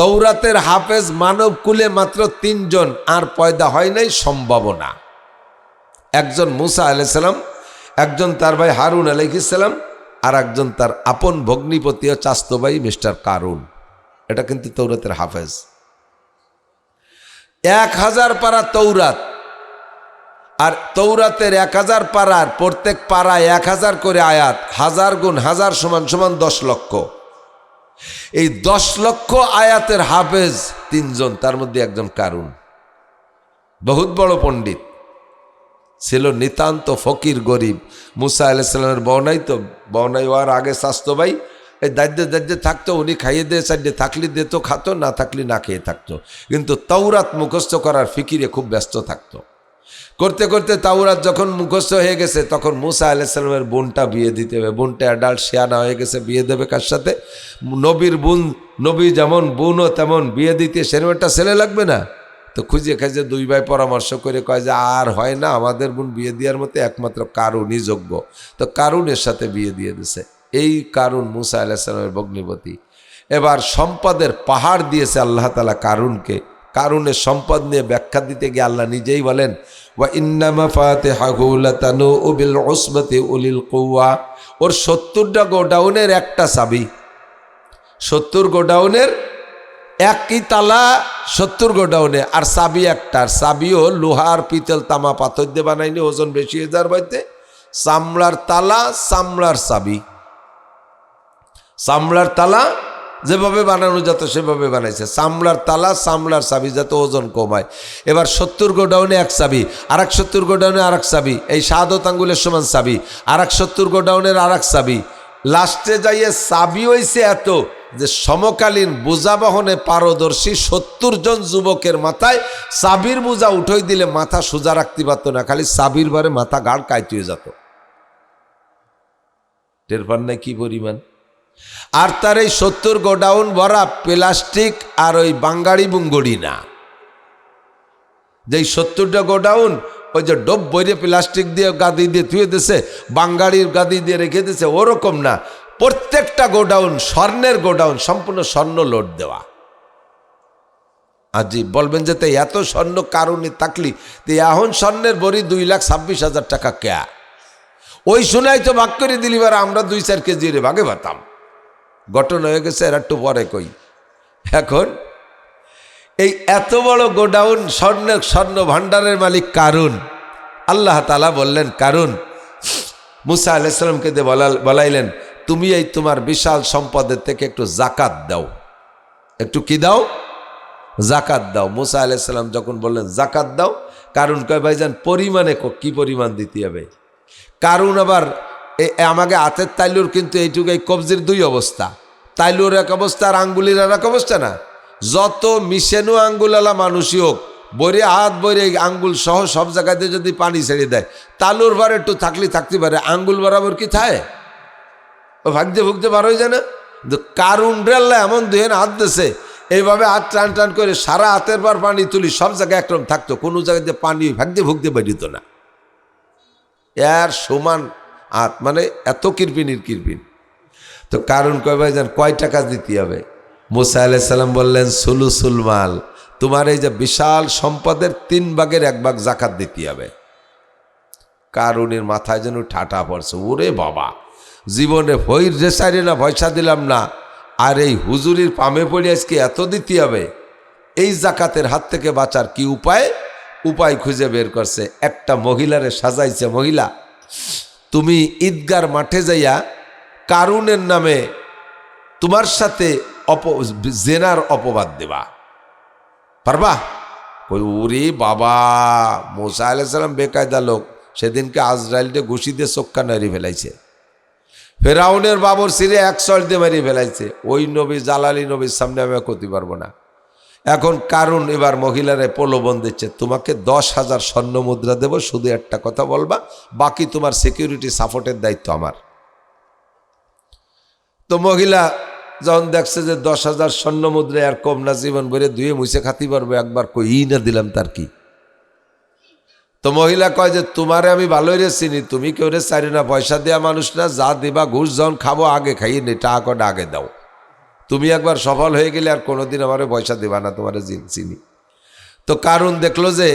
তৌরাতের হাফেজ মানব কুলে মাত্র 3 জন, আর পয়দা হয় নাই সম্ভাবনা। একজন মুসা আলাইহিস সালাম, একজন তার ভাই হারুন আলাইহিস সালাম, আর একজন তার আপন ভগ্নিপতি ও চাস্তো ভাই মিস্টার কারুন। এটা কিন্তু তৌরাতের হাফেজ। 1000 পারা তৌরাত, আর তৌরাতের 1000 পারার প্রত্যেক পারায় 1000 করে আয়াত, 1000 গুণ 1000 সমান সমান 10 লক্ষ। এই 10 লক্ষ আয়াতের হাফেজ 3 জন, তার মধ্যে একজন কারুন। বহুত বড় পণ্ডিত ছিল, নিতান্ত ফকির গরিব। মুসা আলাইহিস সালামের বর্ণাই তো বর্ণাই হওয়ার আগে স্বাস্থ্য ভাই এই দায়িত্বে থাকতো, উনি খাইয়ে দিয়ে চাইলে থাকলে দিত, খাতো, না থাকলে না খেয়ে থাকতো। কিন্তু তাওরাত মুখস্থ করার ফিকিরে খুব ব্যস্ত থাকতো। করতে করতে তাওরাত যখন মুখস্থ হয়ে গেছে, তখন মুসা আলাইহিস সালামের বোনটা বিয়ে দিতে হবে। বোনটা অ্যাডাল্ট শিয়ানা হয়ে গেছে, বিয়ে দেবে কার সাথে? নবীর বোন, নবী যেমন বোনও তেমন, বিয়ে দিতে সেরকম একটা ছেলে লাগবে না? তো খুঁজে খাইজে 2 ভাই পরামর্শ করে কয় যে আর হয় না, আমাদের বোন বিয়ে দেওয়ার মতো একমাত্র কারুনই যোগ্য। তো কারুনের সাথে বিয়ে দিয়ে দিছে। এই কারুন মুসা আলাইহিস সালামের ভগ্নিপতি। এবার সম্পদের পাহাড় দিয়েছে আল্লাহ তাআলা কারুনকে। কারুনের সম্পদ নিয়ে ব্যাখ্যা দিতে গিয়ে আল্লাহ নিজেই বলেন, ওয়া ইন্না মাফাতিহাহু লাতানূউ বিল উসবাতি উলিল কুওয়া। ওর 70টা গোডাউনের একটা চাবি, 70 গোডাউনের একই তালা, 70 গোডাউনে, আর চাবি একটা। আর চাবিও লোহার, পিতল, তামা, পাথর দিয়ে বানাইনি, ওজন বেশি হয়ে যাওয়ার বাইতে। চামড়ার তালা, চামড়ার চাবি। চামড়ার তালা যেভাবে বানানো যেত সেভাবে বানাইছে, চামড়ার তালা, চামড়ার চাবি, যাতে ওজন কমায়। এবার 70 গোডাউনে এক চাবি, আর এক 70 গোডাউনে আর এক চাবি, এই শাহাদত আঙ্গুলের সমান চাবি, আর এক 70 গোডাউনের আর এক চাবি। লাস্টে যাইয়ে চাবি হয়েছে এত যে সমকালীন বোঝা বহনে পারদর্শী 70 জন যুবকের মাথায় চাবির বোঝা উঠোই দিলে মাথা সোজা রাখতে পারত না, খালি চাবির বারে মাথা গাড় কাইতে হয়ে যেত। টের পান নাই কি পরিমাণ? আর তার এই 70 গোডাউন ভরা প্লাস্টিক আর ওই বাঙ্গাড়ি বুঙ্গড়ি না। যেই 70টা গোডাউন ওই যে ডব বইরে প্লাস্টিক দিয়ে গাদি দিয়ে ধুয়ে দিছে, বাঙ্গাড়ির গাদি দিয়ে রেখে দিছে, ওরকম না। প্রত্যেকটা গোডাউন স্বর্ণের গোডাউন, সম্পূর্ণ স্বর্ণ লোড দেওয়া। আজি বলবেন যে তাই এত স্বর্ণ কারণে থাকলি তো এখন স্বর্ণের বড়ি 2,26,000 টাকা কেয়া? ওই শোনাই তো ভাগ করে দিলি, বার আমরা 2-4 কেজি রে ভাগে পাতাম। ঘটনা হয়ে গেছে, এর একটু পরে কই। এখন এই এত বড় গোডাউন, স্বর্ণ ভান্ডারের মালিক কারুন। আল্লাহ তাআলা বললেন, কারুন, মুসা আলাইহিস সালামকে দিয়ে বলাইলেন, তুমি এই তোমার বিশাল সম্পদের থেকে একটু জাকাত দাও। একটু কি দাও? জাকাত দাও। মুসা আলাইহিস সালাম যখন বললেন জাকাত দাও, কারুন কয় ভাইজান পরিমাণে কি পরিমাণ দিতে হবে? কারুন আবার আমাকে হাতের তাইলুর কিন্তু এইটুকু, এই কবজির 2 অবস্থা, তাইলুর এক অবস্থা আর আঙ্গুলির আর এক অবস্থা না। যত মিশেনু আঙ্গুলালা মানুষই হোক, বইরে হাত বইরে আঙ্গুল সহ সব জায়গাতে যদি পানি ছেড়ে দেয়, তালুর বার একটু থাকতে পারে, আঙ্গুল বরাবর কি থাকে? ও ভাগতে ভুগতে বার হয়ে যায় না? কারুন রেল্লা এমন দুহেন হাত দিয়েছে, এইভাবে হাত টান টান করে সারা হাতের বার পানি তুলি, সব জায়গায় একরকম থাকতো, কোনো জায়গাতে পানি ভাগতে ভুগতে বেরিত না। এর সমান হাত, মানে এত কিরপিনির কিরপিন। তো কারুন কয় ভাইজান কয় টাকা দিতে হবে? মুসা আলাইহিস সালাম বললেন, সুলুসুল মাল, তোমার এই যে বিশাল সম্পদের 3 ভাগের 1 ভাগ জাকাত দিতে হবে। কারুনের মাথায় যেন ঠাটা পড়ছে, ওরে বাবা, জীবনে ভৈর রেসাইরে না পয়সা দিলাম না, আর এই হুজুরির পামে পড়ে আজকে এত দিতে হবে। এই জাকাতের হাত থেকে বাঁচার কি উপায় খুঁজে বের করছে। একটা মহিলারে সাজাইছে, মহিলা তুমি ঈদগার মাঠে যাইয়া কারুনের নামে তোমার সাথে জেনার অপবাদ দেবা, পারবা? ওই ওরে বাবা, মুসা আলাইহিস সালাম বেকায়দা লোক, সেদিনকে আজরাইলকে ঘুষি দিয়ে চোখা নাড়ি ফেলাইছে, ফেরাউনের বাবর সিরে 1 শট দিয়ে মারিয়ে ফেলাইছে। ওই নবী, জালালি নবীর সামনে আমি করতে পারবো না। এখন কারুন এবার মহিলারে প্রলোভন দিচ্ছে, তোমাকে 10,000 স্বর্ণ মুদ্রা দেবো, শুধু একটা কথা বলবা, বাকি তোমার সিকিউরিটি সাপোর্টের দায়িত্ব আমার। তো মহিলা যখন দেখছে যে 10,000 স্বর্ণ মুদ্রা আর কম না, জীবন ভরে ধুয়ে মুছে খাতি পারবো, একবার কই না দিলাম তার কি। তো মহিলা কয় যে তোমারে আমি ভালোই রে চিনি, তুমি কেউ রে চারি না, পয়সা দেওয়া মানুষ না, যা দিবা ঘুষ যখন খাবো আগে খাইয়ে নে, টাকা কটা আগে দাও। তুমি একবার সফল হয়ে গেলে আর কোনোদিন আমারে পয়সা দেবা না, তোমার চিনি। তো কারণ দেখলো যে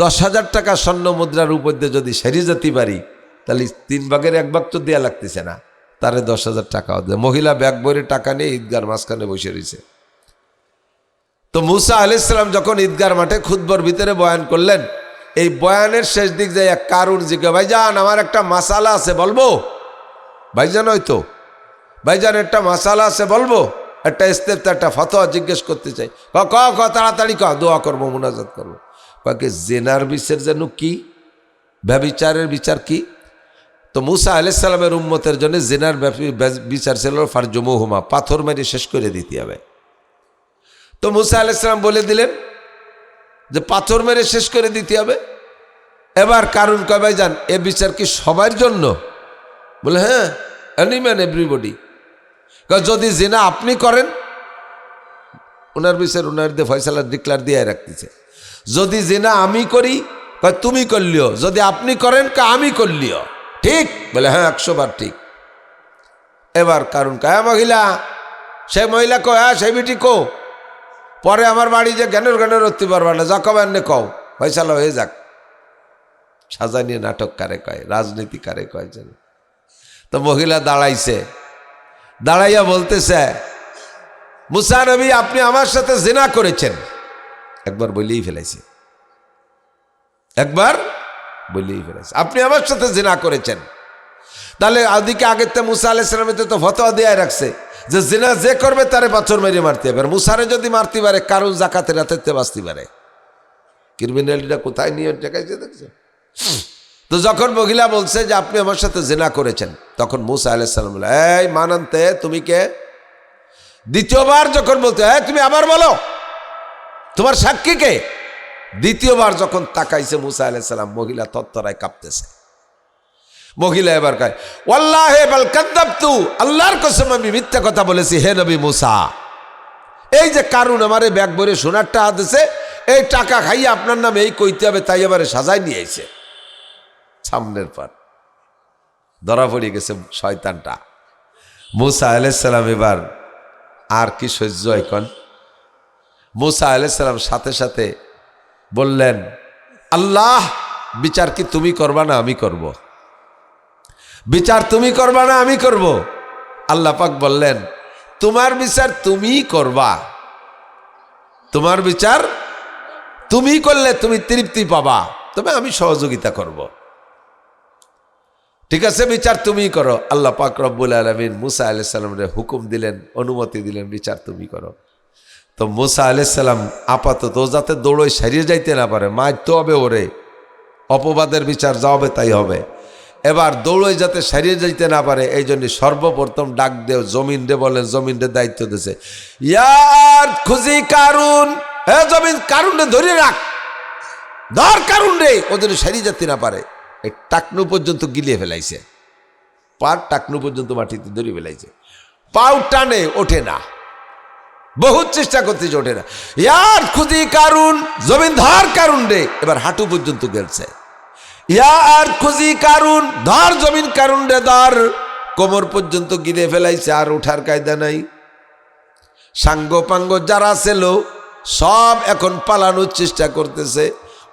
10,000 টাকা স্বর্ণ মুদ্রার উপর দিয়ে যদি সেরে যেতে পারি তাহলে 3 ভাগের 1 ভাগ তো দেওয়া লাগতেছে না, তারে 10,000 টাকাও দেয়। মহিলা ব্যাগ ভরে টাকা নিয়ে ঈদগার মাঝখানে বসে রয়েছে। তো মুসা আলাইহিস সালাম যখন ঈদগার মাঠে খুতবার ভিতরে বয়ান করলেন, এই বয়ানের শেষ দিক যায় এক কারুন জিজ্ঞাসা, ভাইজান আমার একটা মাসালা আছে বলবো? ভাইজান হয়তো ভাইজান একটা মাসালা আছে বলবো, একটা ইস্তেফতা একটা ফতোয়া জিজ্ঞেস করতে চাই। ক তাড়াতাড়ি ক, দোয়া করবো, মুনাজাত করবো। কাকে জেনার বিচার যেন কি, ব্যভিচারের বিচার কি? তো মুসা আলাইহিস সালামের উম্মতের জন্য জেনার বিচার ছিল ফারজুমুহুমা, পাথর মেরে শেষ করে দিতে হবে। তো মুসা আলাইহিস সালাম বলে দিলেন যে পাথর মেরে শেষ করে দিতে হবে। এবার কারণ কয়, ভাইজান এ বিচার কি সবার জন্য? বলে হ্যাঁ, এনি ম্যান এভরিবডি। যদি জিনা আপনি করেন, ওনার বিচার ওনার দিয়ে ফয়সালা ডিক্লার দিয়ে রাখতেছে। যদি জিনা আমি করি, তুমি করলিও, যদি আপনি করেন আমি করলিও, ঠিক? বলে হ্যাঁ 100 বার ঠিক। এবার কারণ কয়, মহিলা, সে মহিলা কো, হ্যাঁ সেই বিটি কো, পরে আমার বাড়ি যে জ্ঞানের উঠতে পারবা না, যা কবেন নে কও, ফয়সালা হয়ে যাক। সাজা নিয়ে নাটক কারে কয়, রাজনীতি কারে কয় যেন। তো মহিলা দাঁড়াইছে, দাঁড়াইয়া বলতেছে, মুসা নবী আপনি আমার সাথে জিনা করেছেন। একবার বলেই ফেলাইছে, একবার বলেই ফেলাইছে, আপনি আমার সাথে জিনা করেছেন। তাহলে ওদিকে আগের তো মুসা আলাইহিস সালামের তো ফতোয়া দিয়ে রাখছে যে জিনা যে করবে তারে পাথর মেরে মারতে হবে। মুসারে যদি মারতে পারে, কারণ জাকাতের হাতে বাঁচতে পারে। ক্রিমিনালিটা কোথায় নিয়ে টেকাইছে দেখছে। তো যখন মহিলা বলছে যে আপনি আমার সাথে জিনা করেছেন, তখন মুসা আলাইহিস সালাম বলে, এই মানান্তে তুমি কে? দ্বিতীয়বার যখন বলতে, তুমি আবার বলো, তোমার সাক্ষী কে? দ্বিতীয়বার যখন তাকাইছে মুসা আলাইহিস সালাম, মহিলা তত্তরায় কাঁপতেছে। মহিলা এবার কয়, ওয়াল্লাহি বাল কাযাবতু, আল্লাহর কসম আমি মিথ্যা কথা বলেছি হে নবী মুসা। এই যে কারণ আমারে ব্যাগ ভরে সোনার টাকা দিছে, এই টাকা খাইয়ে আপনার নামে এই কইতে হবে, তাই এবারে সাজায় নিয়ে আইছে। সামনের পর ধরা পড়ে গেছে শয়তানটা। মুসা আলাইহিস সালাম এবার আর কি সহ্য এখন। মুসা আলাইহিস সালাম সাথে সাথে বললেন, আল্লাহ বিচার কি তুমি করবা না আমি করব? বিচার তুমি করবা না আমি করব? আল্লাহ পাক বললেন, তোমার বিচার তুমিই করবা, তোমার বিচার তুমি করলে তুমি তৃপ্তি পাবা, তবে আমি সহযোগিতা করব। ঠিক আছে, বিচার তুমি করো। আল্লাহ পাক রব্বুল আলামিন মুসা আলাইহিস সালামের হুকুম দিলেন, অনুমতি দিলেন, বিচার তুমি করো। তো মুসা আলাইহিস সালাম আপাতত যাতে দৌড়ই সারিয়ে যাইতে না পারে, মারতে হবে ওরে, অপবাদের বিচার যা হবে তাই হবে। এবার দৌড়ই যাতে সারিয়ে যাইতে না পারে, এই জন্য সর্বপ্রথম ডাক দেও জমিন রে, বলেন জমিন রে দায়িত্ব দিছে, ইয়ার খুঁজি কারুন, হে জমিন কারুন রে ধরে রাখ, ধর কারুন রে, ওদের সারিয়ে যেতে না পারে। এই টাকনু পর্যন্ত গিলিয়ে ফেলাইছে, পার টাকনু পর্যন্ত মাটিতে ধরে ফেলাইছে, পাও টানে ওঠে না, বহুত চেষ্টা করতেছে ওঠে না। ইয়ার খুঁজি কারুন, জমিন ধর কারুন রে, এবার হাঁটু পর্যন্ত গেলছে। ইয়ার খুঁজি কারুন, ধর জমিন কারুন রে ধর, কোমর পর্যন্ত গিলে ফেলাইছে, আর ওঠার কায়দা নাই। সাঙ্গ পাঙ্গ যারা ছিল সব এখন পালানোর চেষ্টা করতেছে।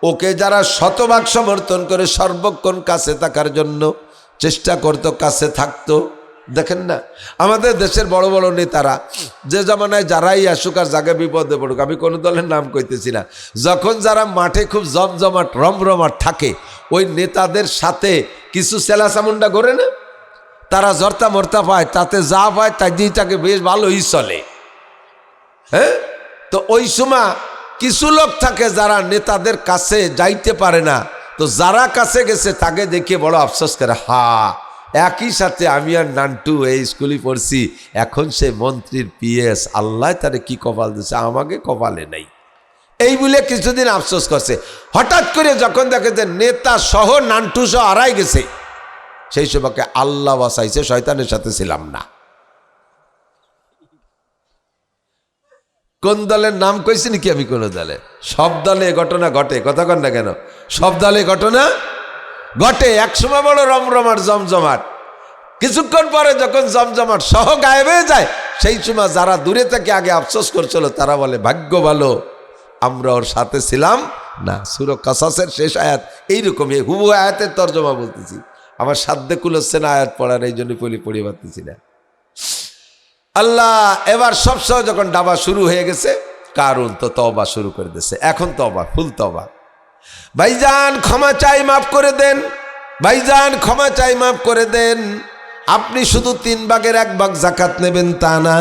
ওকে যারা শতভাগ সমর্থন করে সর্বক্ষণ কাছে থাকার জন্য চেষ্টা করতো, কাছে থাকতো। দেখেন না আমাদের দেশের বড় বড় নেতারা, যে জামানায় যারাই আসুক আর জায়গায় বিপদে পড়ুক, আমি কোনো দলের নাম কইতেছি না, যখন যারা মাঠে খুব জমজমাট রমরমাট থাকে, ওই নেতাদের সাথে কিছু সেলাসামুন্ডা করে না, তারা জর্তা মর্তা পায়, তাতে যা পায় তাই দিয়ে তাকে বেশ ভালোই চলে। হ্যাঁ, তো ওই সময় কিছু লোক থাকে যারা নেতাদের কাছে যাইতে পারে না, তো যারা কাছে গেছে তাকে দেখে বড় আফসোস করে, হা একই সাথে আমি আর নান্টু এই স্কুলে পড়ছি, এখন সে মন্ত্রীর পিএস, আল্লাহ তারে কি কপাল দিচ্ছে, আমাকে কপালে নাই। এই বলে কিছুদিন আফসোস করছে। হঠাৎ করে যখন দেখে যে নেতা সহ নান্টু সহ হারাই গেছে, সেই সময়কে আল্লাহ বাঁচাইছে, শয়তানের সাথে ছিলাম না। কোন দলের নাম কইছি নাকি আমি? কোন দলে? সব দলে ঘটনা ঘটে, কথা কন না কেন? সব দলে ঘটনা ঘটে। একসময় বড় রমরমাট জমজমাট, কিছুক্ষণ পরে যখন জমজমাট সহ গায়েব হয়ে যায়, সেই সময় যারা দূরে থেকে আগে আফসোস করছিল তারা বলে ভাগ্য ভালো আমরা ওর সাথে ছিলাম না। সূরা কাসাসের শেষ আয়াত এইরকমই, হুবহু আয়াতের তর্জমা বলতেছি, আমার সাধ্যে কুলোচ্ছে না আয়াত পড়ার, এই জন্য পড়িয়ে পারতেছি না। আল্লাহ এবার সবসময় যখন ডাবা শুরু হয়ে গেছে, কারুন তো তওবা শুরু করে দিয়েছে। এখন তওবা, ফুল তওবা। ভাইজান ক্ষমা চাই, মাফ করে দেন। ভাইজান ক্ষমা চাই, মাফ করে দেন। আপনি শুধু 3 ভাগের 1 ভাগ জাকাত নেবেন তা না,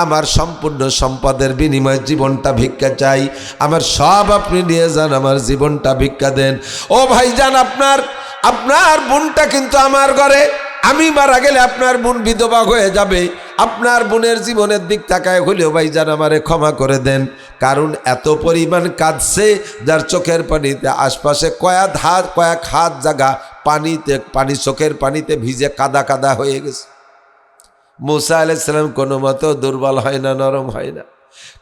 আমার সম্পূর্ণ সম্পদের বিনিময়ে জীবনটা ভিক্ষা চাই। আমার সব আপনি নিয়ে যান, আমার জীবনটা ভিক্ষা দেন। ও ভাইজান, আপনার বোনটা কিন্তু আমার ঘরে, আমি মারা গেলে আপনার বোন বিধবা হয়ে যাবে। আপনার বোনের জীবনের দিক তাকায় হলেও ভাইজান আমারে ক্ষমা করে দেন। কারণ এত পরিমাণ কাঁদছে, যার চোখের পানিতে আশপাশে কয়েক হাত জায়গা পানি চোখের পানিতে ভিজে কাদা কাদা হয়ে গেছে। মুসা আলাইহিস সালাম কোনো মতো দুর্বল হয় না, নরম হয় না।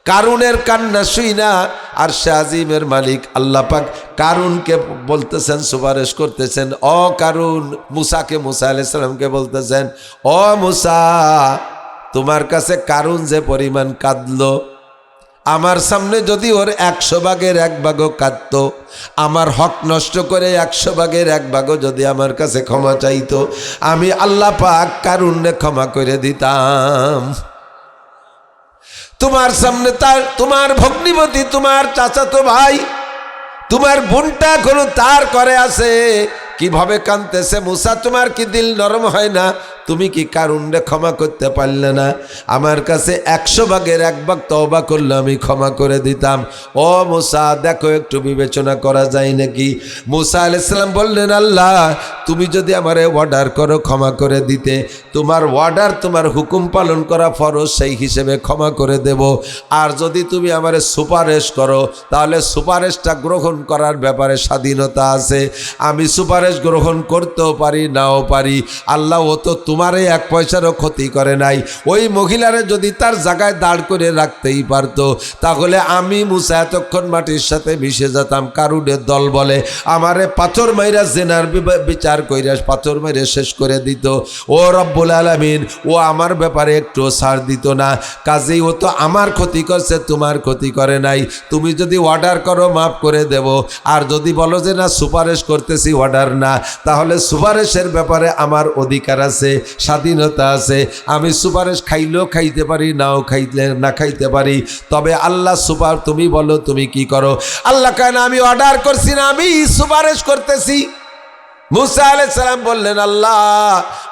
কারুনের কান্না শুই না, আর শাজিমের মালিক আল্লাহ পাক কারুনকে বলতেছেন, সুপারিশ করতেছেন, ও কারুন, মুসা আলাইহিস সালামকে বলতেছেন, ও মুসা, তোমার কাছে কারুন যে পরিমাণ কাঁদলো, আমার সামনে যদি ওর 100 ভাগের 1 ভাগও কাঁদতো, আমার হক নষ্ট করে 100 ভাগের 1 ভাগও যদি আমার কাছে ক্ষমা চাইতো, আমি আল্লাহ পাক কারুনকে ক্ষমা করে দিতাম। তোমার সামনে তোমার ভগ্নিপতি, তোমার চাচাতো ভাই, তোমার বোনটা কোনো তার করে আছে, কিভাবে কাঁদতেছে। মুসা, তোমার কি দিল নরম হয় না? তুমি কি কারুনরে ক্ষমা করতে পারলে না? আমার কাছে 100 ভাগের 1 ভাগ তওবা করলে আমি ক্ষমা করে দিতাম। ও মুসা, দেখো একটু বিবেচনা করা যায় নাকি? মুসা আলাইহিস সালাম বললেন, আল্লাহ তুমি যদি আমারে অর্ডার করো ক্ষমা করে দিতে, তোমার অর্ডার, তোমার হুকুম পালন করা ফরজ, সেই হিসেবে ক্ষমা করে দেব। আর যদি তুমি আমারে সুপারিশ করো, তাহলে সুপারিশটা গ্রহণ করার ব্যাপারে স্বাধীনতা আছে। আমি সুপারিশ গ্রহণ করতেও পারি, নাও পারি। আল্লাহ ও তো তোমারে 1 পয়সারও ক্ষতি করে নাই। ওই মহিলারে যদি তার জায়গায় দাঁড় করে রাখতেই পারতো, তাহলে আমি মুসা এতক্ষণ মাটির সাথে মিশে যেতাম। কারুনের দল বলে আমারে পাথর মাইরা জেনার বিচার কইরা পাথর মাইরা শেষ করে দিত। ও রব্বুল আলামিন, ও আমার ব্যাপারে একটু ছাড় দিত না। কাজেই ও তো আমার ক্ষতি করছে, তোমার ক্ষতি করে নাই। তুমি যদি অর্ডার করো মাফ করে দেব, আর যদি বলো যে না সুপারিশ করতেছি, অর্ডার না, তাহলে সুপারিশের ব্যাপারে আমার অধিকার আছে, স্বাধীনতা আছে। আমি সুপারিশ খাইলেও খাইতে পারি, নাও খাইতে পারি। তবে আল্লাহ তুমি বলো তুমি কি করো। আল্লাহ কেন, আমি অর্ডার করছি না, আমি সুপারিশ করতেছি। মুসা আলাইহিস সালাম বললেন, আল্লাহ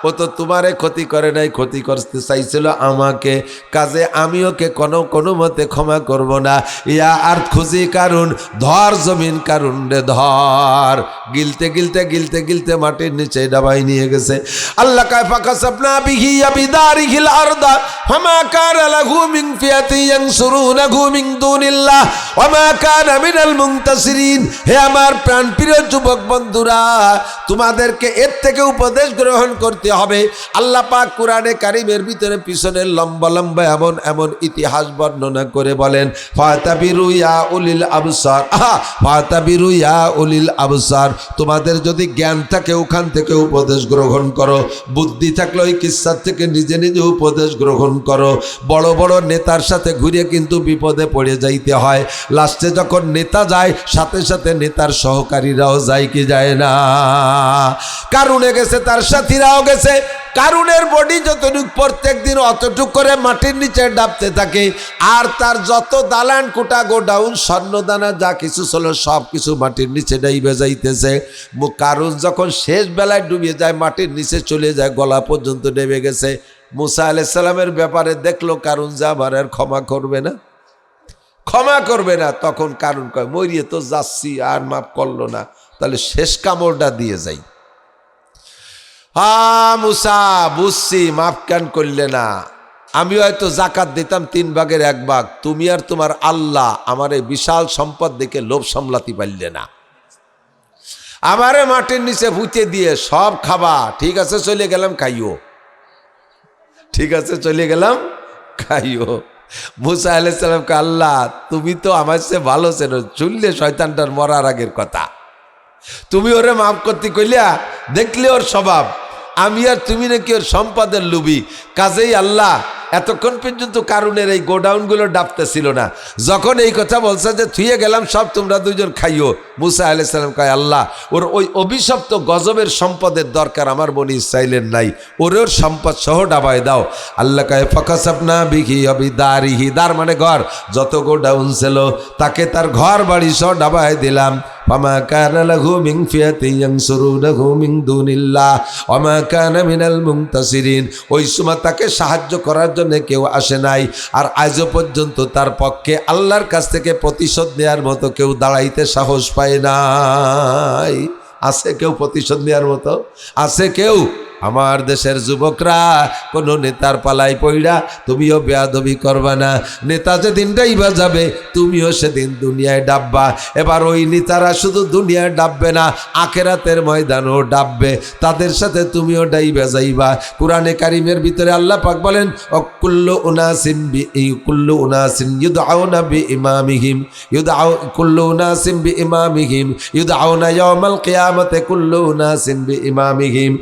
ও তো তোমারে ক্ষতি করে নাই, ক্ষতি করতে চাইছিল আমাকে। কাজে আমি ওকে কোনো মতে ক্ষমা করব না। ইয়া আর খুঁজি কারুন, ধর জমিন কারুন রে ধর। গিলতে মাটির নিচে ডাবাই নিয়ে গেছে। আল্লাহ কায় ফাকাসাবনা বিহি বিদারিহিল আরদা ফামা কানা লাহু মিন ফিয়াতি ইয়ানসুরুনাহু মিন দুনিল্লাহ ওয়া মা কানা মিনাল মুনতাসিরিন। হে আমার প্রাণপ্রিয় যুবক বন্ধুরা, তোমাদেরকে এর থেকে উপদেশ গ্রহণ করতে হবে। আল্লাহ পাক কুরআনে কারীমের ভিতরে পিছনে লম্বা এমন ইতিহাস বর্ণনা করে বলেন, ফাতাবিরু ইয়া উলিল আবসার, ফাতাবিরু ইয়া উলিল আবসার। তোমাদের যদি জ্ঞান থাকে ওখান থেকে উপদেশ গ্রহণ করো, বুদ্ধি থাকলে ওই কিসসার থেকে নিজে উপদেশ গ্রহণ করো। বড় বড় নেতার সাথে ঘুরে কিন্তু বিপদে পড়ে যাইতে হয়। লাস্টে যখন নেতা যায়, সাথে সাথে নেতার সহকারীরাও যায় কি যায় না? কারুনে গেছে, তার সাথীরাও গেছে। কারুনের বডি যতটুক প্রত্যেক দিন অতটুক করে মাটির নিচে ডাবতে থাকে, আর তার যত দালান কোটা গোডাউন স্বর্ণদানা যা কিছু ছিল সব কিছু মাটির নিচে ডাইবে যাইতেছে। কারুন যখন শেষ বেলায় ডুবিয়ে যায়, মাটির নিচে চলে যায়, গলা পর্যন্ত নেমে গেছে। মুসা আলাইহিস সালামের ব্যাপারে দেখলো কারুন যা আবার আর ক্ষমা করবে না। তখন কারুন কয়, মরিয়ে তো যাচ্ছি, আর মাফ করলো না, তাহলে শেষ কামড়টা দিয়ে যাই। মুসা, বুঝছি, মাফ কেন করলে না? আমি হয়তো জাকাত দিতাম 3 ভাগের 1 ভাগ, তুমি আর তোমার আল্লাহ আমার এই বিশাল সম্পদ দেখে লোভ সামলাতে পারলে না। আমারে মাটির নিচে ফুটে দিয়ে সব খাবা, ঠিক আছে চলে গেলাম খাইও। মুসা আলাইহিস সালামকে, আল্লাহ তুমি তো আমার চেয়ে ভালো চেনো, চললে শয়তানটার মরার আগের কথা। তুমি ওরে মাফ করতে কইলা, দেখলে ওর স্বভাব, আমি আর তুমি নাকি ওর সম্পদের লুবি। কাজেই আল্লাহ এতক্ষণ পর্যন্ত কারণের এই গোডাউনগুলো ডাবতেছিল না। যখন এই কথা বলছে যে থুয়ে গেলাম সব তোমরা দুজন খাইও, মুসা আলাইহিস সালাম কয় আল্লাহ ওর ওই অভিশপ্ত গজবের সম্পদের দরকার আমার বনি ইসরাইলের নাই, ওর সম্পদ সহ ডাবায় দাও। আল্লাহ কয় ফাকাসাবনা বিহি বিদারিহি, দার মানে ঘর, যত গোডাউন ছিল তাকে তার ঘর বাড়ি সহ ডাবায় দিলাম। ফামা কানা লাহু মিন ফিয়াতিন ইয়ানসুরুনাহু মিন দুনিল্লাহ ওয়া মা কানা মিনাল মুনতাসিরিন, ওই সময় তাকে সাহায্য করার জন্য কেউ আসে নাই, আর আজও পর্যন্ত তার পক্ষে আল্লাহর কাছ থেকে প্রতিশোধ নেওয়ার মতো কেউ দাঁড়াইতে সাহস পায় নাই। আছে কেউ প্রতিশোধ নেওয়ার মতো? আছে কেউ? আমার দেশের যুবকরা কোনো নেতার পালাই পইড়া তুমিও বেয়াদবি করবা না। নেতা যেদিন ডাইবা যাবে তুমিও সেদিন দুনিয়ায় ডাববা। এবার ওই নেতারা শুধু দুনিয়ায় ডাববে না, আখেরাতের ময়দানও ডাববে, তাদের সাথে তুমিও ডাইবা যাইবা। কুরআনে কারীমের ভিতরে আল্লাহ পাক বলেন কুল্লু উনাসিন ইউদআউনা বিইমামিহিম কুল্লু উনাসিন বিইমামিহিম ইউদআউনা ইয়াওমাল কিয়ামাতি কুল্লু উনাসিন বিইমামিহিম,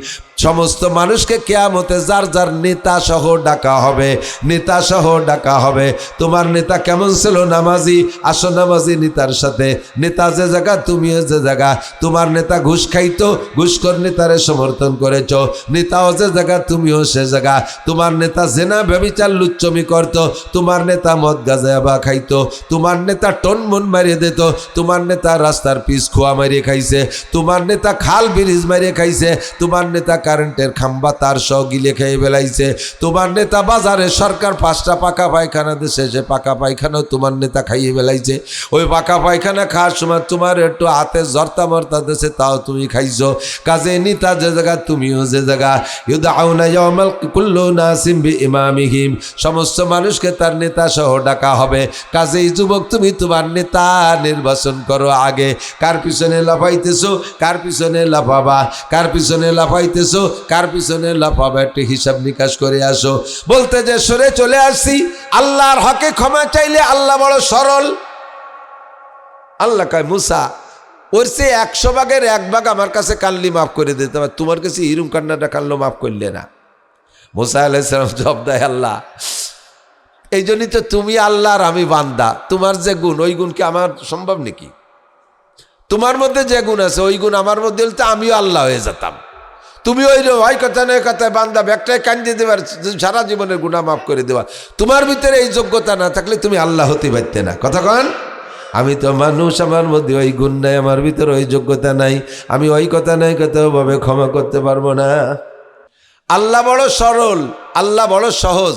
সমস্ত মানুষকে কিয়ামতে যার যার নেতা সহ ডাকা হবে, নেতা সহ ডাকা হবে। তোমার নেতা কেমন ছিল? নামাজি, আসো নামাজি নেতার সাথে। নেতা যে জায়গা তুমিও যে জায়গা। তোমার নেতা ঘুষ খাইতো, ঘুষখোর নেতারে সমর্থন করেছ। নেতাও যে জায়গা তুমিও সে জায়গা। তোমার নেতা জেনা ব্যভিচার লুচ্চমি করত, তোমার নেতা মদ গাঁজা খাইতো। তোমার নেতা টনমন মারিয়ে দিত, তোমার নেতা রাস্তার পিচ খোয়া মারিয়ে খাইছে, তোমার নেতা খাল ব্রিজ মারিয়ে খাইছে, তোমার নেতা কারেন্টের খাম্বা তার সহ গিলে খেয়ে বেলাইছে, তোমার নেতা বাজারে সরকার 5টা পাকা পায়খানা দিছে, সে পাকা পায়খানাও তোমার নেতা খাইয়ে বেলাইছে। ওই পাকা পায়খানা খাওয়ার সময় তোমার একটু হাতে জর্তা মর্তা দিছে, তাও তুমি খাইছো। কাজে নেতা যে জায়গা তুমিও যে জায়গা। ইউদআউনা ইয়াওমাল কুল্লু নাসিম বিইমামিহিম, সমস্ত মানুষকে তার নেতা সহ ডাকা হবে। কাজেই যুবক তুমি তোমার নেতা নির্বাচন করো আগে। কার পিছনে লাফাইতেছো, কার পিছনে লাফাবা, কার পিছনে লাফাইতেছো, কার পিছনে লাফাবা, একটু হিসাব নিকাশ করে আসো। বলতে যে সরে চলে আসছি, আল্লাহর হকে ক্ষমা চাইলে আল্লাহ বড় সরল। আল্লাহ কয় মুসা ওর সে 100 ভাগের 1 ভাগ আমার কাছে কানলি মাফ করে দিতে হবে, তোমার কাছে হিরুম কান্নাটা কানলো মাফ করলে না। মুসা আলাইহিস সালাম জবাব দেয় আল্লাহ এই জন্যই তো তুমি আল্লাহ আর আমি বান্দা, তোমার যে গুণ ওই গুণ কি আমার সম্ভব নাকি? তোমার মধ্যে যে গুণ আছে ওই গুণ আমার মধ্যে হলে তো আমিও আল্লাহ হয়ে যেতাম। তুমি ওই ওই কথা নয় কথায় বান্দা ব্যাগটায় কান্দিয়ে দেবার, সারা জীবনের গুনাহ মাফ করে দেওয়া, তোমার ভিতরে এই যোগ্যতা না থাকলে তুমি আল্লাহ হতে পারতে না। কথা কন, আমি তো মানুষ, আমার মধ্যে ওই গুণ নাই, আমার ভিতরে ওই যোগ্যতা নাই, আমি ওই কথা নাই কথাভাবে ক্ষমা করতে পারবো না। আল্লাহ বড় সরল, আল্লাহ বড় সহজ।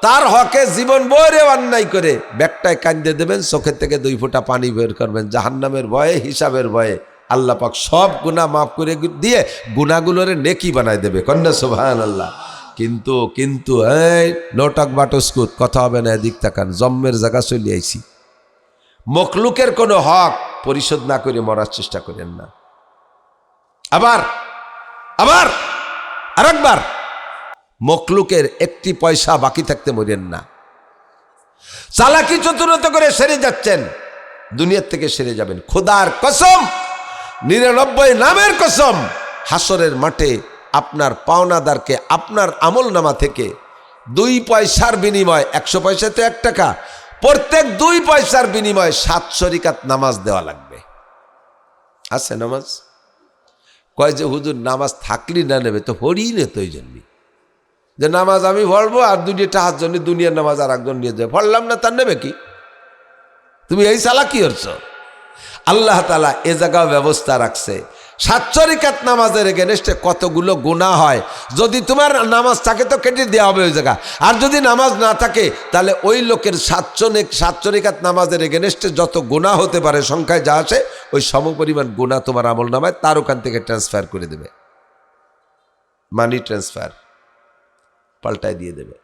তার হকে জীবন বরে অন্যায় করে ব্যাগটায় কান্দিয়ে দেবেন, চোখের থেকে 2 ফোঁটা পানি বের করবেন, জাহান্নামের ভয়ে, হিসাবের ভয়ে। আল্লাহ পাক সব গুনাহ মাফ করে দিয়ে গুনাহগুলোরে নেকি বানায় দেবে। কন্যা সুবহানাল্লাহ। কিন্তু কিন্তু এই নোটক বাটস্কুত কথা হবে না, এদিক তাকান, জম্মের জায়গা চলে আইছি। মখলুকের কোনো হক পরিশোধ না করে মরার চেষ্টা করেন না। আবার আবার আরেকবার, মখলুকের 1টি পয়সা বাকি থাকতে মরেন না। চালাকি চতুরতা করে সেরে যাচ্ছেন, দুনিয়ার থেকে সেরে যাবেন। খোদার কসম, 99 নামের কসম, হাসরের মাঠে আপনার পাওনাদারকে আপনার আমল নামা থেকে 2 পয়সার বিনিময়, 100 পয়সাতে 1 টাকা, প্রত্যেক 2 পয়সার বিনিময়ে 700 রাকাত নামাজ দেওয়া লাগবে। আছে নামাজ? কয় যে হুজুর নামাজ থাকলি না নেবে, তো পড়িই নে তো, ওই জন্যই যে নামাজ আমি পড়বো আর 2 টাকার জন্য দুনিয়ার নামাজ আর একজন নিয়ে যাবে, পড়লাম না তার নেবে কি? তুমি এই চালাকি করছো। আল্লাহ তাআলা এ জায়গা ব্যবস্থা রাখছে। 700 রাকাত নামাজের এগেনস্টে কতগুলো গুনাহ হয়। যদি তোমার নামাজ থাকে তো কেটে দেওয়া হবে ওই জায়গা, আর যদি নামাজ না থাকে তাহলে ওই লোকের 700 রাকাত নামাজের এগেনস্টে যত গুনাহ হতে পারে সংখ্যায় যা আসে, ওই সমপরিমাণ গুনাহ তোমার আমল নামায় তার ওখান থেকে ট্রান্সফার করে দেবে, মানি ট্রান্সফার পাল্টায় দিয়ে দেবে।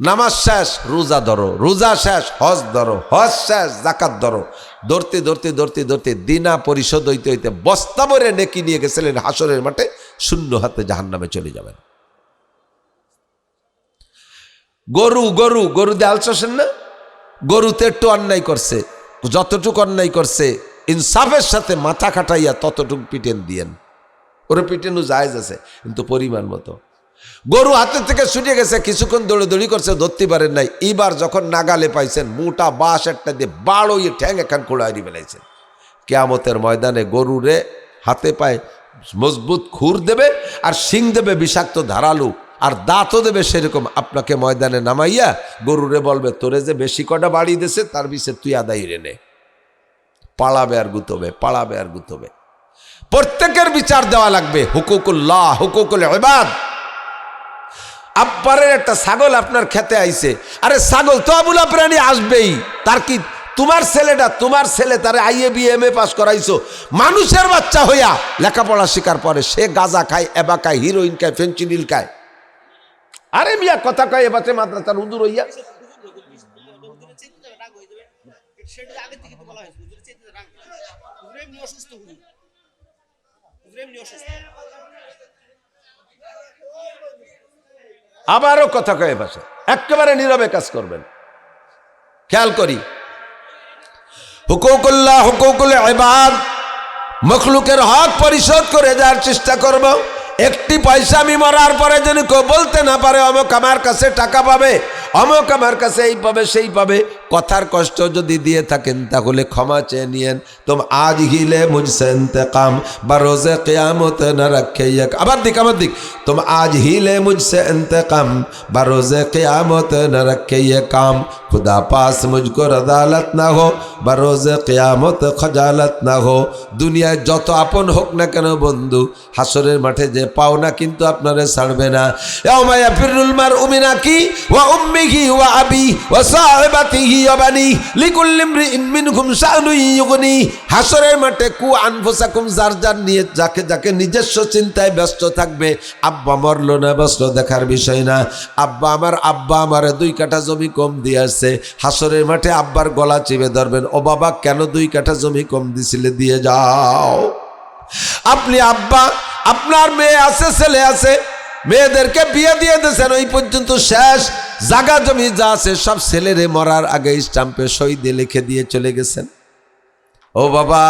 নামাজ শেষ রোজা ধরো, রোজা শেষ হজ ধরো, হজ শেষ যাকাত ধরো, ধরতে ধরতে ধরতে ধরতে দিনা পরিশোধ হইতে হইতে বস্তা ভরে নেকি নিয়ে গেছিলেন হাসরের মাঠে, শূন্য হাতে জাহান্নামে চলে যাবেন। গরু গরু গরু দিয়ে আলসেন না, গরুতে একটু অন্যায় করছে, যতটুকু অন্যায় করছে ইনসাফের সাথে মাথা খাটাইয়া ততটুকু পিটেন দিয়েন, ওরে পিটেনও জায়েজ আছে কিন্তু পরিমাণ মতো। গরু হাতের থেকে ছুটে গেছে, কিছুক্ষণ দৌড়ি করছে, ধরতে পারেন নাই। এবার যখন নাগালে পাইছেন, মোটা বাঁশ একটা দিয়ে বাড়োইয়ে ঠ্যাং এখান খোলাড়ি ফেলাইছেন। কিয়ামতের ময়দানে গরুরে হাতে পায়ে মজবুত খুর দেবে, আর শিং দেবে বিষাক্ত ধারালু, আর দাঁতও দেবে সেরকম। আপনাকে ময়দানে নামাইয়া গরুরে বলবে, তোরে যে বেশি কটা বাড়ি দিয়েছে তার বিষয়ে তুই আদায় রেনে। পালাবে আর গুতবে, পালাবে আর গুতবে। প্রত্যেকের বিচার দেওয়া লাগবে। হুকুকুল্লাহ, হুকুকুল ইবাদ। আব্বারের একটা ছাগল আপনার খেতে আইছে, আরে ছাগল তো আবুলা প্রাণী আসবেই, তার কি? তোমার ছেলেটা, তোমার ছেলে তারে IA B M A pass করাইছো, মানুষের বাচ্চা হইয়া লেখাপড়া শেখার পরে সে গাঁজা খায়, এবা খায়, হিরোইন খায়, ফেন্সিডিল খায়। আরে মিয়া কথা কয় এবারে মাদ্রাসার হুজুর হইয়া। আবারও কথা কয়ে পাশে একেবারে নীরবে কাজ করবেন। খেয়াল করি, হুকুকুল্লাহ, হুকুকুল ইবাদ, মখলুকের হক পরিশোধ করে যাওয়ার চেষ্টা করব। একটি পয়সা আমি মরার পরে যদি কেউ বলতে না পারে অমুক আমার কাছে টাকা পাবে, অমুক আমার কাছে এই পাবে সেই পাবে, কথার কষ্ট যদি দিয়ে থাকেন তাহলে ক্ষমা চেয়ে নিয়েন। তুম আজ হিলে মুঝসে ইন্তেকাম বা রোজে কিয়ামত না রাখে। আবার দিক তুম আজ হিলে মুঝসে ইন্তেকাম বা রোজে কিয়ামত না রাখে ये काम, खुदा पास मुझको अदालत ना हो বা রোজে কিয়ামত খজালত না হো। দুনিয়ায় যত আপন হোক না কেন বন্ধু, হাসরের মাঠে যে পাও না কিন্তু আপনারে ছাড়বে না। ইয়াউমা ইয়াফিরুল মারউ মিন আখি ওয়া উম্মিহি ওয়া আবি ওয়া সাহিবাতিহি ওয়া বানি লিকুল্লি ইমরিইন মিনহুম শাআনুন ইউগনি। হাসরের মাঠে কু আনফুসাকুম, যার যার নিয়ে যাকে যাকে নিজস্ব চিন্তায় ব্যস্ত থাকবে। আব্বা মরলো না, ব্যস্ত দেখার বিষয় না। আব্বা আমারে 2 কাঠা জমি কম দিয়েছে, হাসরের মাঠে আব্বার গলা চিপে ধরবেন, ও বাবা কেন 2 কাঠা জমি কম দিছিলে, দিয়ে যাও। আপনি আব্বা, আপনার মেয়ে আছে, ছেলে আছে, মেয়েদেরকে বিয়ে দিয়ে দিয়েছেন, ওই পর্যন্ত শেষ। জায়গা জমি যা আছে সব ছেলেরে মরার আগে স্টাম্পে সই দিয়ে লিখে দিয়ে চলে গেছেন। ও বাবা,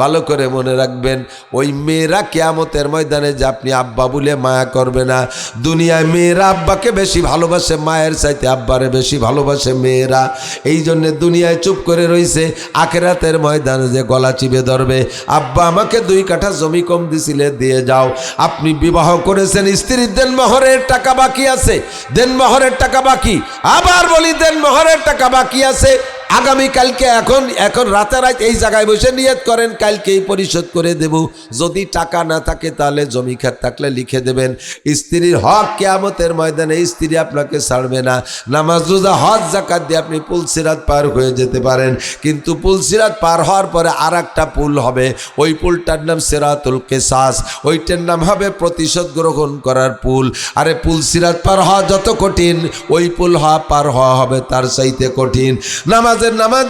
ভালো করে মনে রাখবেন, ওই মেয়েরা কিয়ামতের ময়দানে যে আপনি আব্বা বলে মায়া করবে না। দুনিয়ায় মেয়েরা আব্বাকে বেশি ভালোবাসে, মায়ের চাইতে আব্বারে বেশি ভালোবাসে মেয়েরা। এই জন্য দুনিয়ায় চুপ করে রইছে, আখিরাতের ময়দানে যে গলা চিপে ধরবে, আব্বা আমাকে 2 কাঠা জমি কম দিছিলে, দিয়ে যাও। আপনি বিবাহ করেছেন, স্ত্রীর দেনমোহরের টাকা বাকি আছে, দেনমোহরের টাকা বাকি। আবার বলি, দেনমোহরের টাকা বাকি আছে। আগামীকালকে এখন রাতারাত এই জায়গায় বসে নিয়ত করেন, কালকেই পরিশোধ করে দেব। যদি টাকা না থাকে তাহলে জমি খাত থাকলে লিখে দেবেন। স্ত্রীর হক কিয়ামতের ময়দানে স্ত্রী আপনাকে ছাড়বে না। নামাজ রোজা হজ যাকাত দিয়ে আপনি পুলসিরাত পার হয়ে যেতে পারেন, কিন্তু পুলসিরাত পার হওয়ার পরে আর একটা পুল হবে, ওই পুলটার নাম সিরাতুল কিসাস, ওইটার নাম হবে প্রতিশোধ গ্রহণ করার পুল। আরে পুলসিরাত পার হওয়া যত কঠিন, ওই পুল পার হওয়া হবে তার চাইতে কঠিন। নামাজ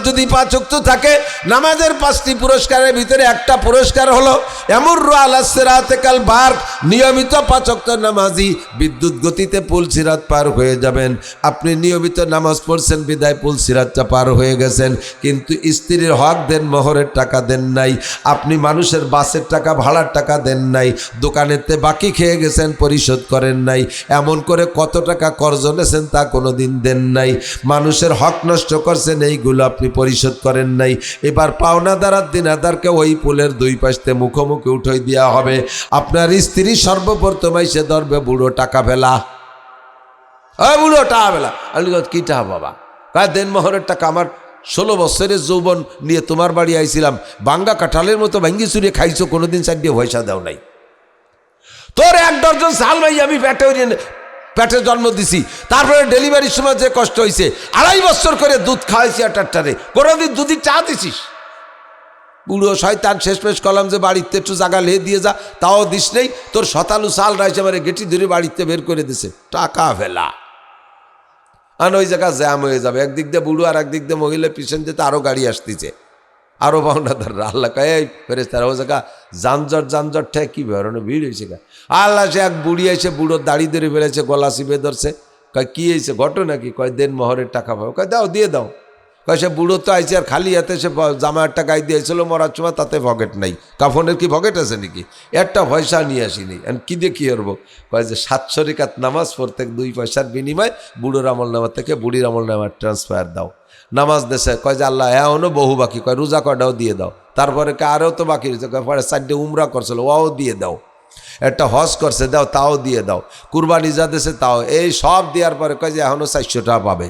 যদি 5 ওয়াক্ত থাকে, নামাজের 5টি পুরস্কারের ভিতরে একটা পুরস্কার হলো ইয়ামুরু আলা সিরাতে কাল বারক, নিয়মিত 5 ওয়াক্ত নামাজি বিদ্যুৎ গতিতে পুল সিরাত পার হয়ে যাবেন। আপনি নিয়মিত নামাজ পড়ছেন বিদায় পুল সিরাতটা পার হয়ে গেছেন, কিন্তু স্ত্রীর হক দেন, মোহরের টাকা দেন নাই, আপনি মানুষের বাসের টাকা ভাড়ার টাকা দেন নাই, দোকানেতে বাকি খেয়ে গেছেন, পরিশোধ করেন নাই। এমন করে কত টাকা কর্জ নেছেন তা কোনোদিন দেন নাই, মানুষের হক নষ্ট করছেন, এইগুলো আপনি পরিশোধ করেন নাই। এবার পাওনাদার আর দিনাদারকে ওই পুলের 2 পাশে মুখোমুখি উঠাই দেওয়া হবে। আপনার স্ত্রী সর্বপ্রথম এসে ধরবে, বুড়ো টাকা ফেলা, বুড়ো টাকা ফেলা। আমি কি টাকা বাবা? দেনমোহরের টাকা আমার 16 বছরের যৌবন নিয়ে তোমার বাড়ি আইছিলাম, বাঙ্গা কাঁঠালের মতো ভাঙ্গি চুরিয়ে খাইছো, কোনোদিন সাইড দিয়ে পয়সা দাও নাই। তোর 1 ডজন চাল ভাই আমি পেটে জন্ম দিছি, তারপরে ডেলিভারির সময় যে কষ্ট হয়েছে, 2.5 বছর করে দুধ খাওয়াইছি আটারে, কোনোদিন দুধের চা দিছিস? বুড়ো শয়তান, শেষমেশ কলাম যে বাড়িতে একটু জায়গা লে দিয়ে যা, তাও দিস নেই। তোর 27 সাল রাইছে আমার গেটি ধরে বাড়িতে বের করে দিছে, টাকা ফেলা। আর ওই জায়গা জ্যাম হয়ে যাবে, একদিক দিয়ে বুড়ো আর একদিক দিয়ে মহিলা, পিছন যেতে আরও গাড়ি আসতেছে, আরও পাওনাদার। আল্লাহ কয় ফেরেশতারা ও জায়গা যানজট ঠেক কী ধরনের ভিড় হয়েছে গা। আল্লাহ সে এক বুড়ি এসে বুড়োর দাড়ি ধরে ফেলেছে, গলা চিপে ধরছে, কয় কী হয়েছে ঘটনা কি? কয় দেনমোহরের টাকা পাবো। কয় দাও, দিয়ে দাও। কয় সে বুড়ো তো আইছে আর খালি হাতে সে জামার টাকা দিয়েছিল মরার সময়, তাতে পকেট নাই। কাফনের কি পকেট আছে নাকি? একটা পয়সা নিয়ে আসিনি। কি দিয়ে কী করবো? কয় যে 700 রাকাত নামাজ প্রত্যেক 2 পয়সার বিনিময় বুড়োর আমল নামার থেকে বুড়ির আমল নামার ট্রান্সফার দাও। নামাজ দেশে কয় যে আল্লাহ এখনও বহু বাকি, কয় রোজা কয়টাও দিয়ে দাও। তারপরে আরও তো বাকি রয়েছে, পরে 4টে উমরা করছিল, ওও দিয়ে দাও। একটা হজ করছে, দাও, তাও দিয়ে দাও। কুরবানি যা দেশে তাও, এই সব দেওয়ার পরে কয় যে এখনও 400 টাকা পাবে।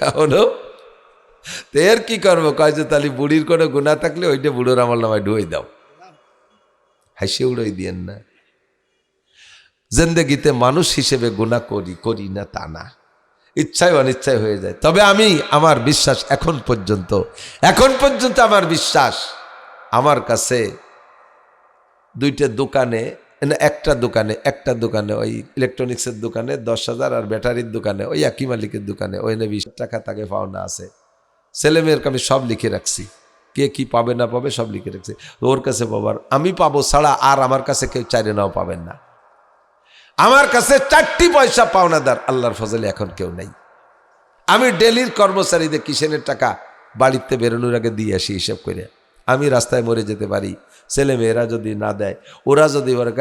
এখনও তো এর কি করবো? কয় যে তাহলে বুড়ির কোনো গুণা থাকলে ওইটা বুড়োর আমল নামায় ঢুয়ে দাও। হাসি উড়োই দিয়েন না। জিন্দেগিতে মানুষ হিসেবে গুনাহ করি না তা না, ইচ্ছায় অনিচ্ছায় হয়ে যায়। তবে আমার বিশ্বাস এখন পর্যন্ত আমার বিশ্বাস, আমার কাছে 2টা দোকানে, একটা দোকানে ওই ইলেকট্রনিক্সের দোকানে 10,000, আর ব্যাটারির দোকানে ওই একই মালিকের দোকানে ওই 20 টাকা তাকে পাওনা আছে। ছেলে মেয়েরকে আমি সব লিখে রাখছি, কে কি পাবে না পাবে সব লিখে রাখছি। ওর কাছে বাবার আমি পাবো ছাড়া আর আমার কাছে কেউ চাইরে নাও পাবেন না। আমার কাছে 4টি পয়সা পাওনাদার আল্লাহর ফজলে এখন কেউ নেই। আমি ডেলির কর্মচারীদের কিষেনের টাকা বাড়িতে বেরোনোর আগে দিয়ে আসি হিসেব করে। আমি রাস্তায় মরে যেতে পারি, ছেলে মেয়েরা যদি না দেয়, ওরা যদি বলে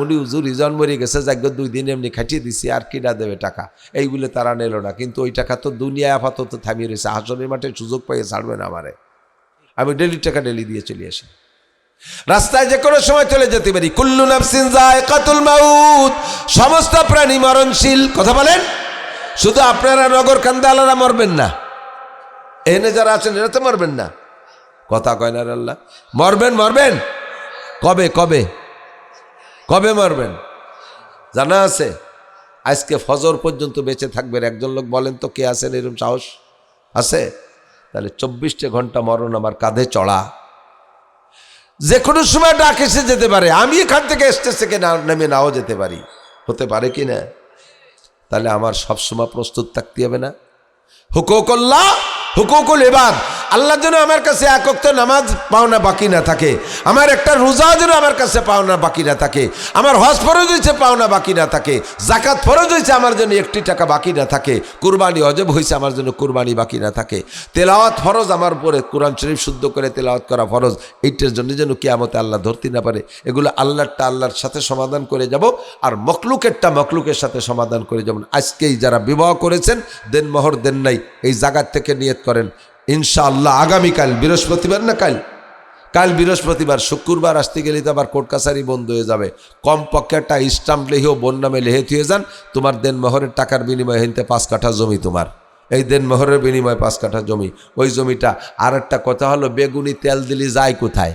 উনি হুজুর ইজন মরে গেছে, যাগ্য 2 দিন এমনি খাটিয়ে দিছি, আর কিনা দেবে টাকা, এইগুলো তারা নিল না। কিন্তু ওই টাকা তো দুনিয়ায় আপাতত থামিয়ে রয়েছে, হাসনের মাঠে সুযোগ পাইয়ে ছাড়বে না আমারে। আমি ডেলির টাকা ডেলি দিয়ে চলে আসি। রাস্তায় যে কোনো সময় চলে যেতে পারি। কুল্লু নাফসিন যায়কাতুল মাউত, সমস্ত প্রাণী মরণশীল। কথা বলেন, শুধু আপনারা নগর কান্দালারা মরবেন না, এনে যারা আছেন এরা তো মরবেন না। কথা কয় না আল্লাহ? মরবেন। কবে মরবেন জানা আছে? আজকে ফজর পর্যন্ত বেঁচে থাকবেন। একজন লোক বলেন তো কে আছেন এরকম সাহস আছে? তাহলে 24 ঘন্টা মরণ আমার কাঁধে চড়া, যে কোনো সময় ডাক এসে যেতে পারে। আমি এখান থেকে স্টেজ থেকে নেমে নাও যেতে পারি, হতে পারে কি না? তাহলে আমার সবসময় প্রস্তুত থাকতে হবে না? হুকুকুল্লাহ, হুকুকুল ইবাদ, আল্লাহর জন্য আমার কাছে এক ওয়াক্ত নামাজ পাওনা বাকি না থাকে, আমার একটা রোজা যেন আমার কাছে পাওনা বাকি না থাকে, আমার হজ ফরজ হয়েছে পাওনা বাকি না থাকে, জাকাত ফরজ হয়েছে আমার জন্য 1টি টাকা বাকি না থাকে, কুরবানি ওয়াজিব হয়েছে আমার জন্য কুরবানি বাকি না থাকে, তেলাওয়াত ফরজ আমার উপরে, কোরআন শরীফ শুদ্ধ করে তেলাওয়াত করা ফরজ, এইটার জন্য যেন কিয়ামতে আল্লাহ ধরতে না পারে। এগুলো আল্লাহরটা আল্লাহর সাথে সমাধান করে যাব, আর মখলুকেরটা মখলুকের সাথে সমাধান করে যাব। আজকেই যারা বিবাহ করেছেন দেন মোহর দেন নাই, এই জায়গার থেকে নিয়ত করেন ইনশাআল্লাহ আগামীকাল বৃহস্পতিবার না, কাল বৃহস্পতিবার, শুক্রবার আসতে গেলে তো আবার কোর্ট কাছারি বন্ধ হয়ে যাবে। কমপক্ষে একটা স্টাম্প লিখেও বোন নামে লিখে থুয়ে যান, তোমার দেন মোহরের টাকার বিনিময়ে হিনতে 5 কাঠা জমি, তোমার এই দেন মোহরের বিনিময়ে 5 কাঠা জমি, ওই জমিটা। আর একটা কথা হলো, বেগুনি তেল দিলি যায় কোথায়?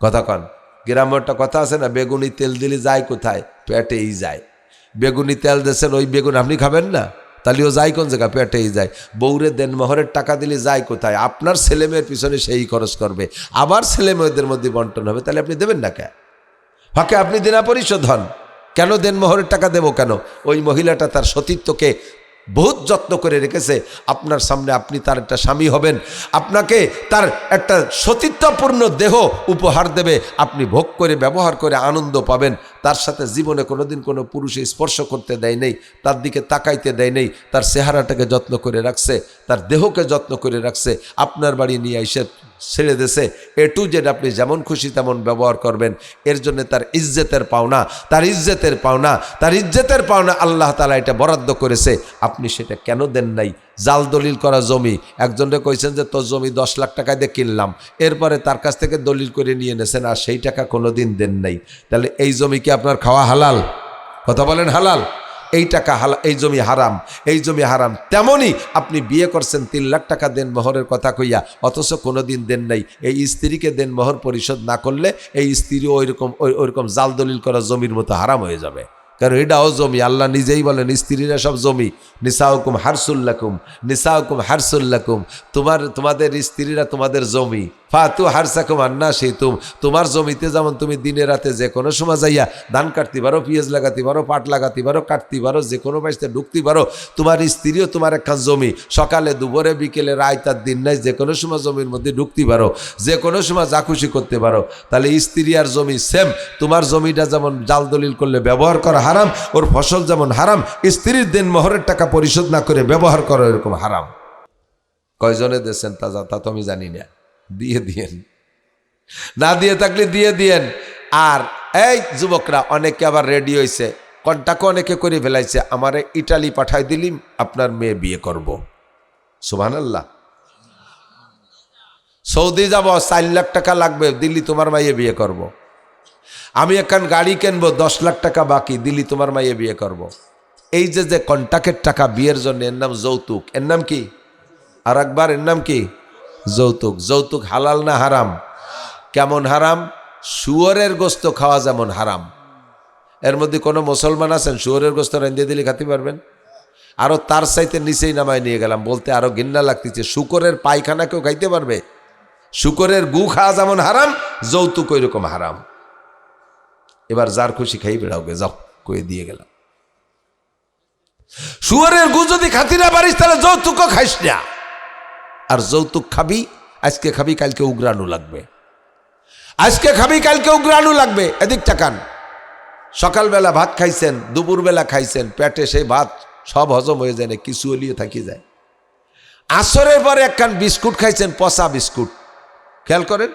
কথা কন, গ্রামের একটা কথা আছে না, বেগুনি তেল দিলি যায় কোথায়? পেটেই যায়। বেগুনি তেল দেশের ওই বেগুন আপনি খাবেন না, তাহলেও যায় কোন জায়গা? পেটেই যায়। বউরে দেন মোহরের টাকা দিলে যায় কোথায়? আপনার ছেলেমেয়ের পিছনে সেই খরচ করবে, আবার ছেলেমেয়েদের মধ্যে বন্টন হবে। তাহলে আপনি দেবেন না কেন? ফাঁকে আপনি দেনা পরিশোধ হন কেন? দেন মোহরের টাকা দেবো কেন? ওই মহিলাটা তার সতীত্বকে বহুত যত্ন করে রেখেছে, আপনার সামনে আপনি তার একটা স্বামী হবেন, আপনাকে তার একটা সতীত্বপূর্ণ দেহ উপহার দেবে, আপনি ভোগ করে ব্যবহার করে আনন্দ পাবেন। তার সাথে জীবনে কোনোদিন কোনো পুরুষে স্পর্শ করতে দেয় নেই, তার দিকে তাকাইতে দেয় নেই, তার চেহারাটাকে যত্ন করে রাখছে, তার দেহকে যত্ন করে রাখছে, আপনার বাড়ি নিয়ে এসে ছেড়ে দেশে A to Z আপনি যেমন খুশি তেমন ব্যবহার করবেন। এর জন্য তার ইজ্জতের পাওনা আল্লাহ তাআলা এটা বরাদ্দ করেছে, আপনি সেটা কেন দেন নাই? জাল দলিল করা জমি, একজনকে কইছেন যে তোর জমি 10 লাখ টাকা দিয়ে কিনলাম, এরপরে তার কাছ থেকে দলিল করে নিয়ে নেছেন, আর সেই টাকা কোনোদিন দেন নাই। তাহলে এই জমি কি আপনার খাওয়া হালাল? কথা বলেন হালাল? এই টাকা হালাল, এই জমি হারাম। তেমনই আপনি বিয়ে করছেন 3 লাখ টাকা দেন মোহরের কথা কইয়া, অথচ কোনোদিন দেন নাই। এই স্ত্রীকে দেন মোহর পরিশোধ না করলে এই স্ত্রী ওইরকম জাল দলিল করা জমির মতো হারাম হয়ে যাবে। কারণ এটাও জমি, আল্লাহ নিজেই বলেন স্ত্রীরা সব জমি। নিসাউকুম হারসুল্লাকুম, তোমাদের স্ত্রীরা তোমাদের জমি। ফাতু হারসাকুম আন্না শিতুম, তোমার জমিতে যেমন তুমি দিনে রাতে যে কোনো সময় যাইয়া ধান কাটতে পারো, পেঁয়াজ লাগাতে পারো, পাট লাগাতে পারো, কাটতে পারো, যে কোনো বাড়িতে ঢুকতে পারো, তোমার স্ত্রীও তোমার একখান জমি। সকালে দুপুরে বিকেলে রায় তার দিন নাই, যে কোনো সময় জমির মধ্যে ঢুকতে পারো, যে কোনো সময় যা খুশি করতে পারো। তাহলে স্ত্রী আর জমি সেম। তোমার জমিটা যেমন জাল দলিল করলে ব্যবহার করা হারাম, ওর ফসল যেমন হারাম, স্ত্রীর দেন মোহরের টাকা পরিশোধ না করে ব্যবহার করা এরকম হারাম। কয়জনে দিয়েছেন তা তো আমি জানি না, দিয়ে দিয়েন, না দিয়ে থাকলে দিয়ে দিয়েন। আর এই যুবকরা অনেকে আবার রেডি হয়েছে, কন্টাক্ট অনেকে করে ফেলাইছে, আমারে ইটালি পাঠাই দিলিম আপনার মেয়ে বিয়ে করব। সুবহানাল্লাহ। সৌদি যাব, 4 লাখ টাকা লাগবে, দিল্লি তোমার মাইয়ে বিয়ে করব। আমি এখন গাড়ি কিনবো, 10 লাখ টাকা বাকি, দিল্লি তোমার মাইয়ে বিয়ে করব। এই যে কন্টাক্টের টাকা বিয়ের জন্য, এর নাম যৌতুক। এর নাম কি? আর একবার, এর নাম কি? যৌতুক। যৌতুক হালাল না হারাম? কেমন হারাম? শুয়োরের গোস্ত খাওয়া যেমন হারাম। এর মধ্যে কোনো মুসলমান আছেন শুয়োরের গোস্ত রাঁধিয়ে দিলে খেতে পারবেন? আরো তার চাইতে নিচেই নামায় নিয়ে গেলাম, বলতে আরো ঘৃণা লাগতেছে। শুকরের পায়খানা কেউ খাইতে পারবে? শুকরের গু খাওয়া যেমন হারাম, যৌতুক ওই রকম হারাম। এবার যার খুশি খাই বেড়াওগে, যাও, কয়ে দিয়ে গেলাম। শুয়োরের গু যদি খাতি না পারিস তাহলে যৌতুকও খাইস না। আর যৌতুক খাবি, আজকে খাবি কালকে উগ্রাণু লাগবে, আজকে খাবি কালকে উগ্রাণু লাগবে। এদিক তাকান, সকালবেলা ভাত খাইছেন, দুপুরবেলা খাইছেন, পেটে সেই ভাত সব হজম হয়ে যায় না, কিছু হলিয়ে থাকি যায়। আসরের পরে একখান বিস্কুট খাইছেন, পচা বিস্কুট, খেয়াল করেন,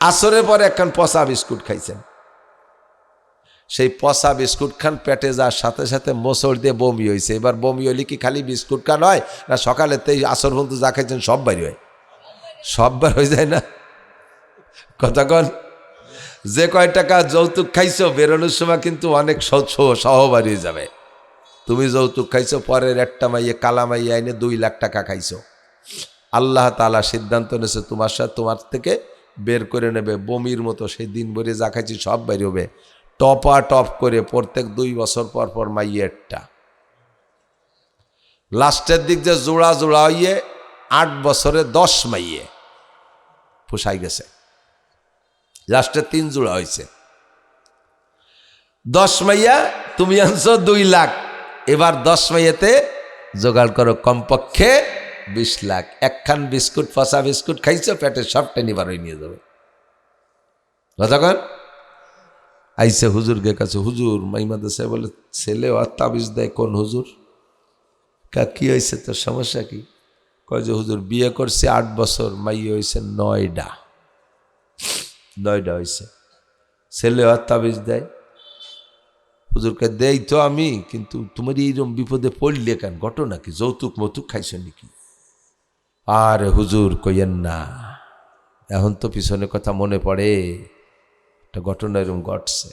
আসরের পরে একখান পচা বিস্কুট খাইছেন, সেই পচা বিস্কুট খান পেটে যাওয়ার সাথে সাথে মোচড় দিয়ে বমি হয়েছে। এবার বমি হইলে কি খালি বিস্কুট খান হয় না, সকালেতেই আসর পর্যন্ত যা খাইছেন সব বাইর হয়? সব বার হয়ে যায় না? কথা কন। যে কয় টাকা যৌতুক খাইছো বেরোনোর সময় কিন্তু অনেক সহ বাড়িয়ে যাবে। তুমি যৌতুক খাইছো, পরের একটা মাইয়ে কালা মাইয়ে আইনে 2 লাখ টাকা খাইছো। আল্লাহ তাআলা সিদ্ধান্ত নিয়েছে তোমার সাথে, তোমার থেকে বের করে নেবে বমির মতো। সেই দিন ভরে যা খাইছি সব বাইরে হবে, টপা টপ করে, প্রত্যেক 2 বছর পর পর মাইয়ে একটা। লাস্টের দিক যে জোড়া জোড়া হইয়ে 8 বছরে 10 মাইয়ে পোষাই গেছে। লাস্টে 3 জোড়া হয়েছে, 10 মাইয়া তুমি আনছো 2 লাখ। এবার 10 মাইয়াতে জোগাড় করো কমপক্ষে 20 লাখ। একখান বিস্কুট, পচা বিস্কুট খাইছো, পেটে সব টেনে বার হয়ে নিয়ে যাবে। তখন আইসে হুজুরকে কাছে, হুজুর মাইমাদা সাহেব বলে ছেলে আর তাবিজ দেয়। কোন হুজুর? কি হয়েছে, তোর সমস্যা কি? কয় যে হুজুর বিয়ে করছে 8 বছর, মাইয়ে হয়েছে 9টা হয়েছে, ছেলে আর তাবিজ দেয়। হুজুরকে দেই তো আমি, কিন্তু তোমার এইরকম বিপদে পড়লে কেন? ঘটনা কি? যৌতুক মতুক খাইছ নাকি? আরে হুজুর কইয়েন না, এখন তো পিছনে কথা মনে পড়ে, একটা ঘটনা এরকম ঘটছে।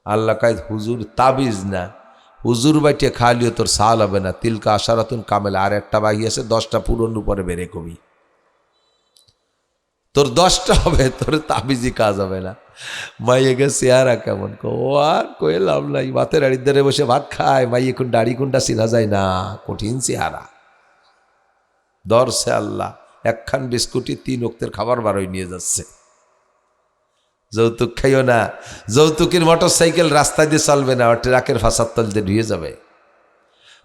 আল্লাহ কায়দ হুজুর তাবিজ না, হুজুর বাইটে খালিও তোর সাল হবে না। তিলকা আশারাতুন কামেলা, আর একটা বাকি আছে, 10টা পুরন উপরে বেড়ে কবি, তোর 10টা হবে, তোর তাবিজি কাজ হবে না। মাইয়ে গে চেহারা কেমন, ও আর কয়ে লাভ নাই, ভাতের আড়ির ধারে বসে ভাত খায়, মাইয়ে কোন দাড়ি কোনটা চিনা যায় না, কঠিন চেহারা। দরছে আল্লাহ, একখান বিস্কুটি 3 ওক্তের খাবার বারোই নিয়ে যাচ্ছে। যৌতুক খাইও না। যৌতুকের মোটর সাইকেল রাস্তায় দিয়ে চলবে না, ট্রাকের ফাঁসার তল দিয়ে ধুয়ে যাবে।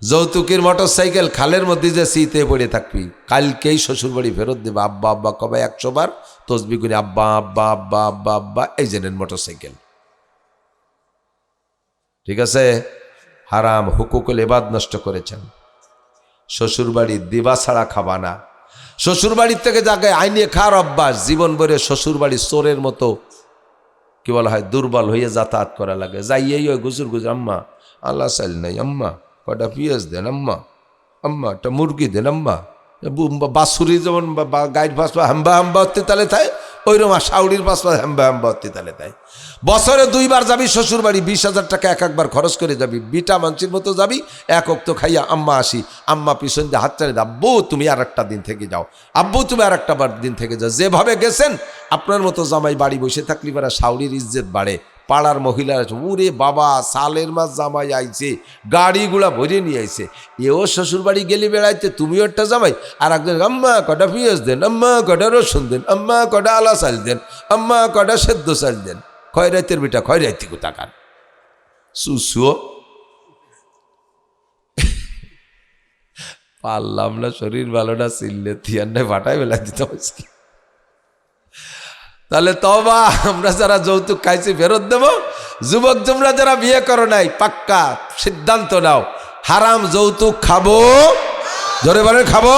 যৌতুকের মোটর সাইকেল খালের মধ্যে যে শীতে পড়ে থাকবি, কালকেই শ্বশুর বাড়ি ফেরত দেবে। আব্বা আব্বা কবে 100 বার তসবি করে আব্বা আব্বা আব্বা আব্বা আব্বা, এই জেনেন মোটর সাইকেল। ঠিক আছে, হারাম হুকুকুল ইবাদ নষ্ট করেছেন। শ্বশুর বাড়ি দিবা ছাড়া খাবা না। শ্বশুর বাড়ির থেকে যাকে আইনে খাওয়ার অভ্যাস, জীবন ভরে শ্বশুর বাড়ি চোরের মতো কি বলা হয় দুর্বল হয়ে যাতায়াত করা লাগে। যাইয়েই ওই গুজুর গুজুর, আম্মা আল্লাহ চাইল নাই, আম্মা কটা পেঁয়াজ দেন, আম্মা আম্মা একটা মুরগি দেন, আম্মা। বাসুরি যেমন গাইড পাসপা হাম্বা হাম্বা হতে তালে থায়, ওইরকম শাউরির পাসপা হাম্বা হাম্বা হতে তালে থায়। বছরে 2 বার যাবি শ্বশুর বাড়ি, 20,000 টাকা একবার খরচ করে যাবি, বিটা মানসির মতো যাবি, 1 ওক্ত খাইয়া আম্মা আসি, আম্মা পিছন দিয়ে হাত চালিয়ে, আব্বু তুমি আর একটা দিন থেকে যাও, আব্বু তুমি আর একটা দিন থেকে যাও। যেভাবে গেছেন আপনার মতো জামাই বাড়ি বসে থাকলে পারা শাউরির ইজ্জত বাড়ে। পাড়ার মহিলারা ওরে বাবা সালের মাস জামাই আইছে, গাড়িগুলা ভরে নিয়ে আইছে, এও শ্বশুর বাড়ি গেলে বেড়াইতে, তুমিও একটা জামাই। আর একজন আম্মা কটা পেঁয়াজ দেন, আম্মা কটা রসুন দেন, আম্মা কটা আলা চাল দেন, আম্মা কটা সেদ্ধ চাল দেন। খয়রাইতের বেটা খয়রাইতি কোথাকার সুসুও। পারলাম না, শরীর ভালো না, চিল্লে থিয়ান্নায় ফাটাই বেলা দিতে হয়েছে। তাহলে তওবা, আমরা যারা যৌতুক খাইছি ফেরত দেব। যুবক তোমরা যারা বিয়ে করো নাই, পাক্কা সিদ্ধান্ত নাও, হারাম যৌতুক খাবো। জোরে বলেন খাবো।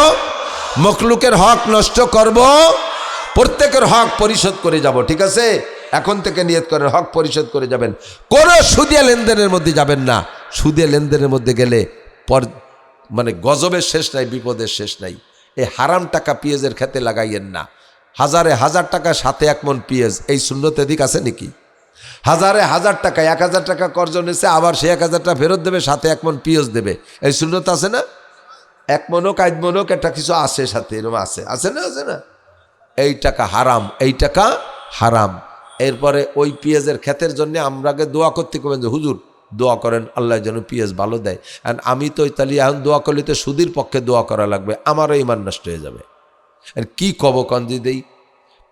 মখলুকের হক নষ্ট করব, প্রত্যেকের হক পরিশোধ করে যাব। ঠিক আছে, এখন থেকে নিয়ত করেন হক পরিশোধ করে যাবেন। কোনো সুদিয়া লেনদেনের মধ্যে যাবেন না। সুদিয়া লেনদেনের মধ্যে গেলে মানে গজবের শেষ নাই, বিপদের শেষ নাই। এই হারাম টাকা পেঁয়াজের খেতে লাগাইয়েন না। হাজারে হাজার টাকা সাথে 1 মণ পেঁয়াজ, এই শূন্যত এদিক আছে নাকি? হাজারে হাজার টাকা 1000 টাকা কর্জ নিয়েছে, আবার সে 1000 টাকা ফেরত দেবে, সাথে 1 মণ পেঁয়াজ দেবে, এই শূন্যত আছে না? 1 মণক 1 মণক একটা কিছু আছে সাথে, এরকম আছে, আছে না? আছে না? এই টাকা হারাম, এই টাকা হারাম। এরপরে ওই পেঁয়াজের ক্ষেতের জন্য আমরা আগে দোয়া করতে করবেন যে হুজুর দোয়া করেন আল্লাহ যেন পেঁয়াজ ভালো দেয়। আর আমি তো তাহলে এখন দোয়া করলে তো সুদীর পক্ষে দোয়া করা লাগবে, আমারও ইমান নষ্ট হয়ে যাবে। আর কি কব কন্দি দেই,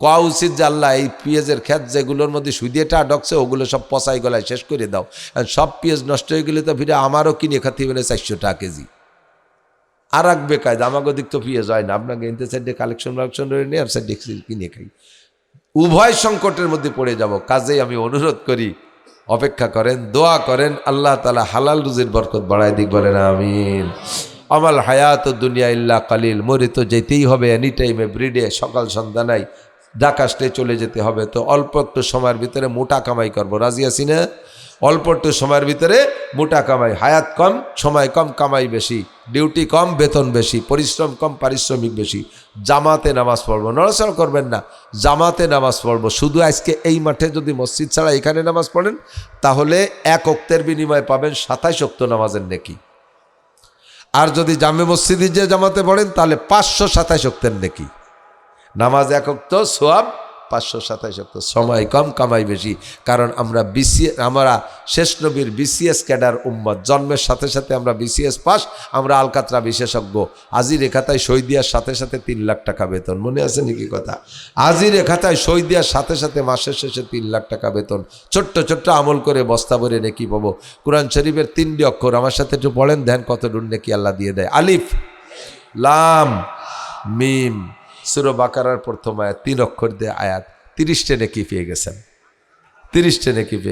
কোয়া উচিত যে আল্লাহ এই পেঁয়াজের ক্ষেত যেগুলোর মধ্যে সুদিয়েটা ডকছে ওগুলো সব পচাই গলায় শেষ করে দাও। আর সব পেঁয়াজ নষ্ট হয়ে গেলে তো ফিরে আমারও কিনে খাতে হবে 400 টাকা কেজি। আর এক বেকায়দা, আমাকে দিক তো পেঁয়াজ হয় না, আপনাকে ইনতে সাইডে কালেকশন নিয়ে আর সাইডে কিনে খাই, উভয় সংকটের মধ্যে পড়ে যাব। কাজেই আমি অনুরোধ করি অপেক্ষা করেন, দোয়া করেন, আল্লাহ তাআলা হালাল রুজির বরকত বাড়ায় দিক, বলেন আমিন। আমাল হায়াত দুনিয়া ইল্লা কালিল, মরে তো যেতেই হবে এনি টাইম এভরিডে, সকাল সন্ধ্যা নাই, ডাকাস্টে চলে যেতে হবে। তো অল্প একটু সময়ের ভিতরে মোটা কামাই করবো, রাজি আছি না? অল্প একটু সময়ের ভিতরে মোটা কামাই, হায়াত কম সময় কম কামাই বেশি, ডিউটি কম বেতন বেশি, পরিশ্রম কম পারিশ্রমিক বেশি। জামাতে নামাজ পড়বো, নড়াচড়া করবেন না, জামাতে নামাজ পড়বো। শুধু আজকে এই মাঠে যদি মসজিদ ছাড়া এখানে নামাজ পড়েন তাহলে 1 ওয়াক্তের বিনিময়ে পাবেন 27 ওয়াক্ত নামাজের নেকি। আর যদি জামে মসজিদে যে জামাতে পড়েন তাহলে 527 ওয়াক্তের নেকি। নামাজ 1 ওয়াক্ত সোয়াব 527 ওয়াক্ত। সময় কম কামাই বেশি, কারণ আমরা আমরা শেষ নবীর বিসিএস ক্যাডার উম্মত, জন্মের সাথে সাথে আমরা বিসিএস পাস, আমরা আলকাতরা বিশেষজ্ঞ। আজির খাতায় সই দেওয়ার সাথে সাথে 3 লাখ টাকা বেতন, মনে আছে নাকি কথা? আজির খাতায় সই দেওয়ার সাথে সাথে মাসের শেষে 3 লাখ টাকা বেতন। ছোট্ট ছোট্ট আমল করে বস্তা ভরে নেকি পাবো। কোরআন শরীফের 3টি অক্ষর আমার সাথে একটু পড়েন, ধ্যান কত দূর নেকি আল্লাহ দিয়ে দেয়। আলিফ লাম মিম, সূরা বাকারার প্রথম আয়াত, 3 অক্ষর দিয়ে আয়াত, 30টা নেকি পেয়ে গেছেন, 30টা নেকি পেয়ে